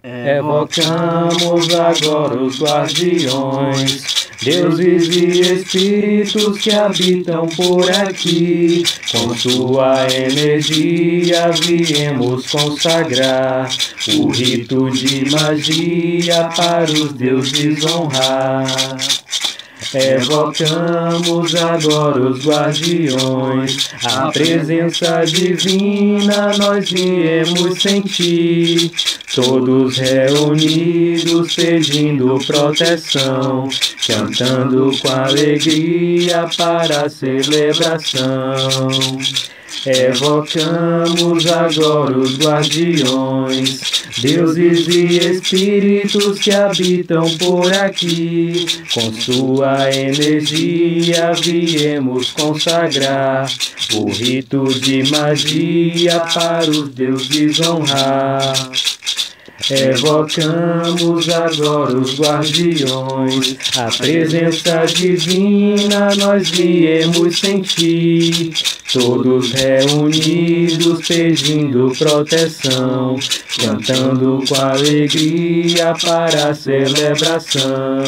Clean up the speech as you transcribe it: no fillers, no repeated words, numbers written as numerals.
Evocamos agora os guardiões, deuses e espíritos que habitam por aqui. Com sua energia viemos consagrar o rito de magia para os deuses honrar. Evocamos agora os guardiões, a presença divina nós viemos sentir. Todos reunidos pedindo proteção, cantando com alegria para a celebração. Evocamos agora os guardiões, deuses e espíritos que habitam por aqui. Com sua energia viemos consagrar o rito de magia para os deuses honrar. Evocamos agora os guardiões, a presença divina nós viemos sentir. Todos reunidos pedindo proteção, cantando com alegria para a celebração.